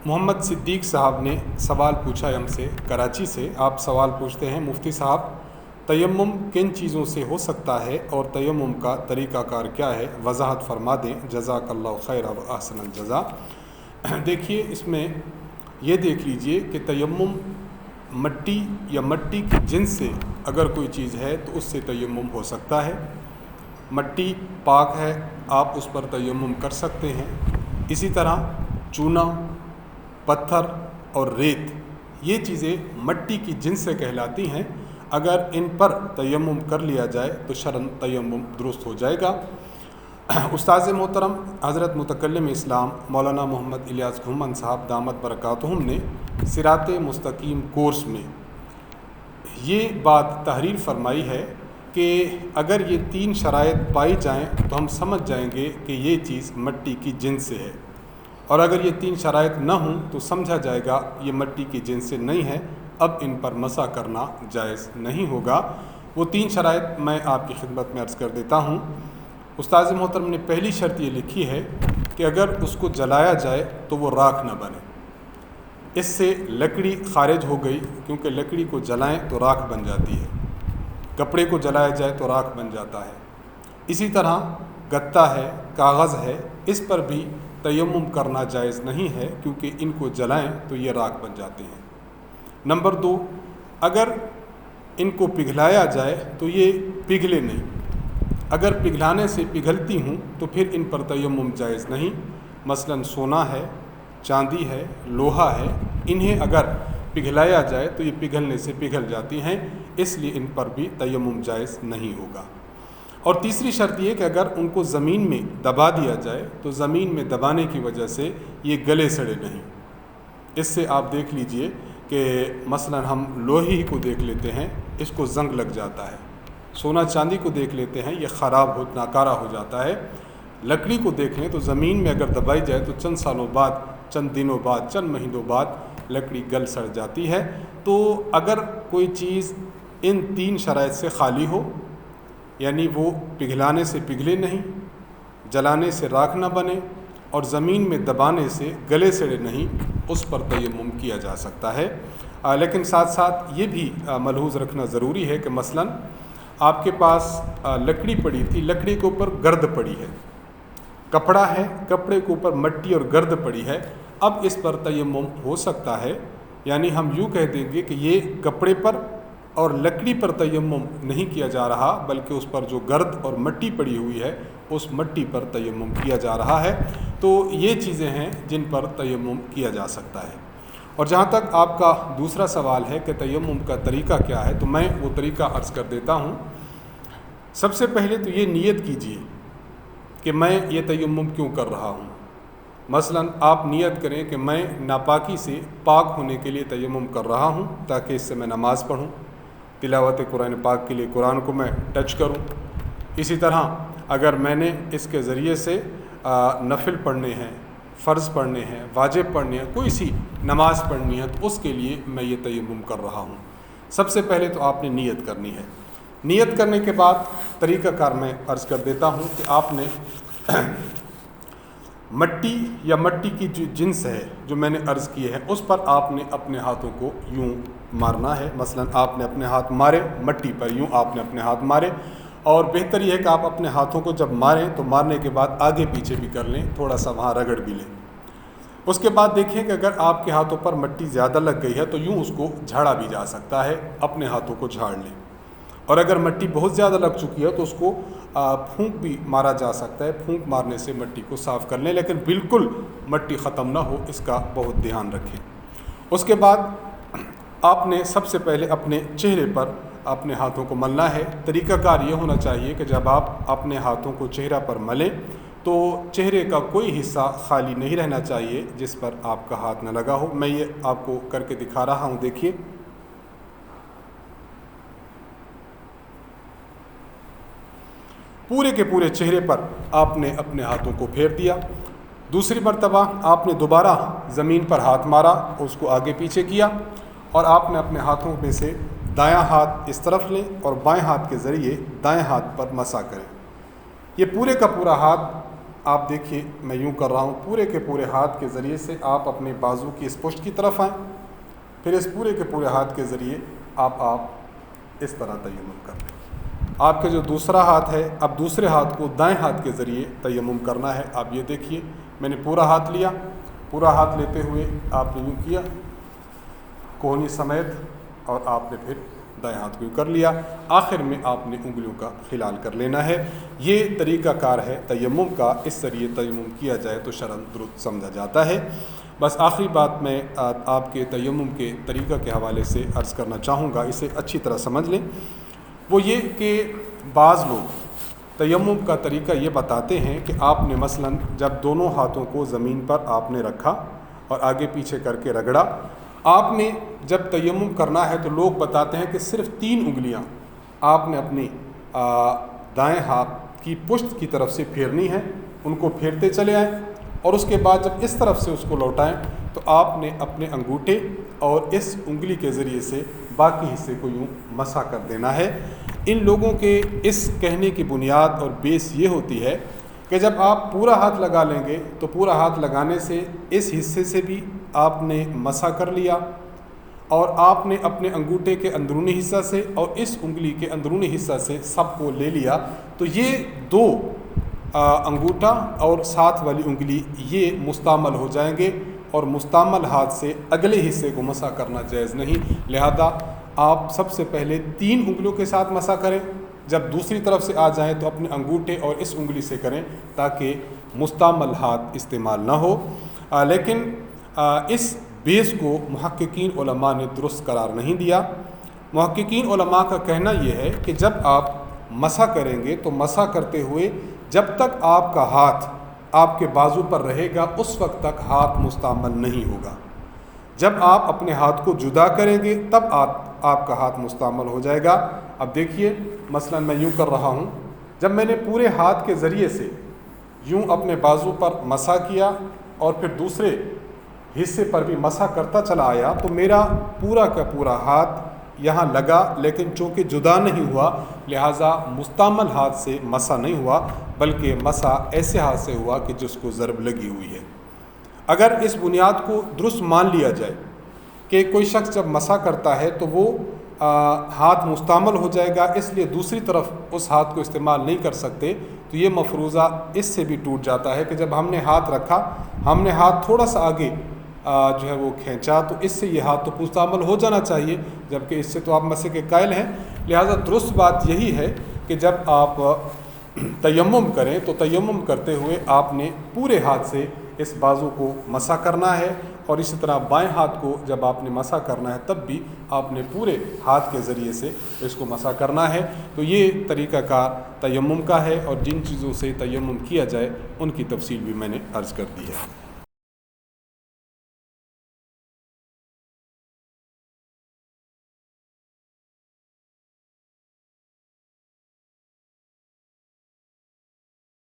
محمد صدیق صاحب نے سوال پوچھا ہے ہم سے کراچی سے۔ آپ سوال پوچھتے ہیں مفتی صاحب تیمم کن چیزوں سے ہو سکتا ہے اور تیمم کا طریقہ کار کیا ہے، وضاحت فرما دیں، جزاک اللہ خیر و احسن الجزا۔ دیکھیے اس میں یہ دیکھ لیجئے کہ تیمم مٹی یا مٹی کی جنس سے اگر کوئی چیز ہے تو اس سے تیمم ہو سکتا ہے۔ مٹی پاک ہے، آپ اس پر تیمم کر سکتے ہیں۔ اسی طرح چونا، پتھر اور ریت، یہ چیزیں مٹی کی جنس سے کہلاتی ہیں۔ اگر ان پر تیمم کر لیا جائے تو شرعاً تیمم درست ہو جائے گا۔ استاذ محترم حضرت متکلم اسلام مولانا محمد الیاس گھومن صاحب دامت برکاتہم نے صراط مستقیم کورس میں یہ بات تحریر فرمائی ہے کہ اگر یہ 3 شرائط پائی جائیں تو ہم سمجھ جائیں گے کہ یہ چیز مٹی کی جنس سے ہے، اور اگر یہ 3 شرائط نہ ہوں تو سمجھا جائے گا یہ مٹی کی جنس سے نہیں ہے، اب ان پر مسح کرنا جائز نہیں ہوگا۔ وہ 3 شرائط میں آپ کی خدمت میں عرض کر دیتا ہوں۔ استاذ محترم نے پہلی شرط یہ لکھی ہے کہ اگر اس کو جلایا جائے تو وہ راکھ نہ بنے۔ اس سے لکڑی خارج ہو گئی، کیونکہ لکڑی کو جلائیں تو راکھ بن جاتی ہے، کپڑے کو جلایا جائے تو راکھ بن جاتا ہے۔ اسی طرح گتا ہے، کاغذ ہے، اس پر بھی تیمم کرنا جائز نہیں ہے، کیونکہ ان کو جلائیں تو یہ راکھ بن جاتے ہیں۔ نمبر 2، اگر ان کو پگھلایا جائے تو یہ پگھلے نہیں۔ اگر پگھلانے سے پگھلتی ہوں تو پھر ان پر تیمم جائز نہیں۔ مثلا سونا ہے، چاندی ہے، لوہا ہے، انہیں اگر پگھلایا جائے تو یہ پگھلنے سے پگھل جاتی ہیں، اس لیے ان پر بھی تیمم جائز نہیں ہوگا۔ اور تیسری شرط یہ کہ اگر ان کو زمین میں دبا دیا جائے تو زمین میں دبانے کی وجہ سے یہ گلے سڑے نہیں۔ اس سے آپ دیکھ لیجئے کہ مثلا ہم لوہے ہی کو دیکھ لیتے ہیں، اس کو زنگ لگ جاتا ہے۔ سونا چاندی کو دیکھ لیتے ہیں، یہ خراب ہو ناکارہ ہو جاتا ہے۔ لکڑی کو دیکھ لیں تو زمین میں اگر دبائی جائے تو چند سالوں بعد، چند دنوں بعد، چند مہینوں بعد لکڑی گل سڑ جاتی ہے۔ تو اگر کوئی چیز ان 3 شرائط سے خالی ہو، یعنی وہ پگھلانے سے پگھلے نہیں، جلانے سے راکھ نہ بنے اور زمین میں دبانے سے گلے سڑے نہیں، اس پر تیمم کیا جا سکتا ہے۔ لیکن ساتھ ساتھ یہ بھی ملحوظ رکھنا ضروری ہے کہ مثلا آپ کے پاس لکڑی پڑی تھی، لکڑی کے اوپر گرد پڑی ہے، کپڑا ہے، کپڑے کے اوپر مٹی اور گرد پڑی ہے، اب اس پر تیمم ہو سکتا ہے۔ یعنی ہم یوں کہہ دیں گے کہ یہ کپڑے پر اور لکڑی پر تیمم نہیں کیا جا رہا، بلکہ اس پر جو گرد اور مٹی پڑی ہوئی ہے اس مٹی پر تیمم کیا جا رہا ہے۔ تو یہ چیزیں ہیں جن پر تیمم کیا جا سکتا ہے۔ اور جہاں تک آپ کا دوسرا سوال ہے کہ تیمم کا طریقہ کیا ہے، تو میں وہ طریقہ عرض کر دیتا ہوں۔ سب سے پہلے تو یہ نیت کیجئے کہ میں یہ تیمم کیوں کر رہا ہوں۔ مثلا آپ نیت کریں کہ میں ناپاکی سے پاک ہونے کے لیے تیمم کر رہا ہوں تاکہ اس سے میں نماز پڑھوں، تلاوت قرآن پاک کے لیے قرآن کو میں ٹچ کروں۔ اسی طرح اگر میں نے اس کے ذریعے سے نفل پڑھنے ہیں، فرض پڑھنے ہیں، واجب پڑھنے ہیں، کوئی سی نماز پڑھنی ہے تو اس کے لیے میں یہ تیمم کر رہا ہوں۔ سب سے پہلے تو آپ نے نیت کرنی ہے۔ نیت کرنے کے بعد طریقہ کار میں عرض کر دیتا ہوں کہ آپ نے مٹی یا مٹی کی جو جنس ہے جو میں نے عرض کی ہے اس پر آپ نے اپنے ہاتھوں کو یوں مارنا ہے۔ مثلا آپ نے اپنے ہاتھ مارے مٹی پر، یوں آپ نے اپنے ہاتھ مارے، اور بہتر یہ ہے کہ آپ اپنے ہاتھوں کو جب ماریں تو مارنے کے بعد آگے پیچھے بھی کر لیں، تھوڑا سا وہاں رگڑ بھی لیں۔ اس کے بعد دیکھیں کہ اگر آپ کے ہاتھوں پر مٹی زیادہ لگ گئی ہے تو یوں اس کو جھاڑا بھی جا سکتا ہے، اپنے ہاتھوں کو جھاڑ لیں۔ اور اگر مٹی بہت زیادہ لگ چکی ہے تو اس کو پھونک بھی مارا جا سکتا ہے، پھونک مارنے سے مٹی کو صاف کر لیں، لیکن بالکل مٹی ختم نہ ہو، اس کا بہت دھیان رکھیں۔ اس کے بعد آپ نے سب سے پہلے اپنے چہرے پر اپنے ہاتھوں کو ملنا ہے۔ طریقہ کار یہ ہونا چاہیے کہ جب آپ اپنے ہاتھوں کو چہرہ پر ملیں تو چہرے کا کوئی حصہ خالی نہیں رہنا چاہیے جس پر آپ کا ہاتھ نہ لگا ہو۔ میں یہ آپ کو کر کے دکھا رہا ہوں، دیکھیے۔ پورے کے پورے چہرے پر آپ نے اپنے ہاتھوں کو پھیر دیا۔ دوسری مرتبہ آپ نے دوبارہ زمین پر ہاتھ مارا، اس کو آگے پیچھے کیا، اور آپ نے اپنے ہاتھوں میں سے دایاں ہاتھ اس طرف لیں اور بائیں ہاتھ کے ذریعے دائیں ہاتھ پر مسح کریں۔ یہ پورے کا پورا ہاتھ آپ دیکھیے میں یوں کر رہا ہوں، پورے کے پورے ہاتھ کے ذریعے سے آپ اپنے بازو کی اس پشت کی طرف آئیں، پھر اس پورے کے پورے ہاتھ کے ذریعے آپ اس طرح تیمم کر لیں۔ آپ کا جو دوسرا ہاتھ ہے، اب دوسرے ہاتھ کو دائیں ہاتھ کے ذریعے تیمم کرنا ہے۔ آپ یہ دیکھیے میں نے پورا ہاتھ لیا، پورا ہاتھ لیتے ہوئے آپ نے یوں کیا کوہنی سمیت، اور آپ نے پھر دائیں ہاتھ کو کر لیا، آخر میں آپ نے انگلیوں کا خلال کر لینا ہے۔ یہ طریقہ کار ہے تیمم کا، اس ذریعے تیمم کیا جائے تو شرعاً درست سمجھا جاتا ہے۔ بس آخری بات میں آپ کے تیمم کے طریقہ کے حوالے سے عرض کرنا چاہوں گا، اسے اچھی طرح سمجھ لیں۔ وہ یہ کہ بعض لوگ تیمم کا طریقہ یہ بتاتے ہیں کہ آپ نے مثلاً جب دونوں ہاتھوں کو زمین پر آپ نے رکھا اور آگے پیچھے کر کے رگڑا، آپ نے جب تیمم کرنا ہے تو لوگ بتاتے ہیں کہ صرف 3 انگلیاں آپ نے اپنی دائیں ہاتھ کی پشت کی طرف سے پھیرنی ہے، ان کو پھیرتے چلے آئیں، اور اس کے بعد جب اس طرف سے اس کو لوٹائیں تو آپ نے اپنے انگوٹھے اور اس انگلی کے ذریعے سے باقی حصے کو یوں مسح کر دینا ہے۔ ان لوگوں کے اس کہنے کی بنیاد اور بیس یہ ہوتی ہے کہ جب آپ پورا ہاتھ لگا لیں گے تو پورا ہاتھ لگانے سے اس حصے سے بھی آپ نے مسح کر لیا، اور آپ نے اپنے انگوٹھے کے اندرونی حصہ سے اور اس انگلی کے اندرونی حصہ سے سب کو لے لیا، تو یہ 2 انگوٹھا اور ساتھ والی انگلی یہ مستعمل ہو جائیں گے، اور مستعمل ہاتھ سے اگلے حصے کو مسح کرنا جائز نہیں۔ لہذا آپ سب سے پہلے 3 انگلیوں کے ساتھ مسح کریں، جب دوسری طرف سے آ جائیں تو اپنے انگوٹھے اور اس انگلی سے کریں تاکہ مستعمل ہاتھ استعمال نہ ہو۔ لیکن اس بیس کو محققین علماء نے درست قرار نہیں دیا۔ محققین علماء کا کہنا یہ ہے کہ جب آپ مسح کریں گے تو مسح کرتے ہوئے جب تک آپ کا ہاتھ آپ کے بازو پر رہے گا اس وقت تک ہاتھ مستعمل نہیں ہوگا۔ جب آپ اپنے ہاتھ کو جدا کریں گے تب آپ کا ہاتھ مستعمل ہو جائے گا۔ اب دیکھیے مثلا میں یوں کر رہا ہوں، جب میں نے پورے ہاتھ کے ذریعے سے یوں اپنے بازو پر مسح کیا اور پھر دوسرے حصے پر بھی مسح کرتا چلا آیا تو میرا پورا کا پورا ہاتھ یہاں لگا، لیکن چونکہ جدا نہیں ہوا لہٰذا مستعمل ہاتھ سے مسح نہیں ہوا، بلکہ مسح ایسے ہاتھ سے ہوا کہ جس کو ضرب لگی ہوئی ہے۔ اگر اس بنیاد کو درست مان لیا جائے کہ کوئی شخص جب مسح کرتا ہے تو وہ ہاتھ مستعمل ہو جائے گا، اس لیے دوسری طرف اس ہاتھ کو استعمال نہیں کر سکتے، تو یہ مفروضہ اس سے بھی ٹوٹ جاتا ہے کہ جب ہم نے ہاتھ رکھا، ہم نے ہاتھ تھوڑا سا آگے جو ہے وہ کھینچا تو اس سے یہ ہاتھ تو مستعمل ہو جانا چاہیے، جبکہ اس سے تو آپ مسح کے قائل ہیں۔ لہٰذا درست بات یہی ہے کہ جب آپ تیمم کریں تو تیمم کرتے ہوئے آپ نے پورے ہاتھ سے اس بازو کو مسح کرنا ہے، اور اسی طرح بائیں ہاتھ کو جب آپ نے مسح کرنا ہے تب بھی آپ نے پورے ہاتھ کے ذریعے سے اس کو مسح کرنا ہے۔ تو یہ طریقہ کار تیمم کا ہے، اور جن چیزوں سے تیمم کیا جائے ان کی تفصیل بھی میں نے عرض کر دی ہے۔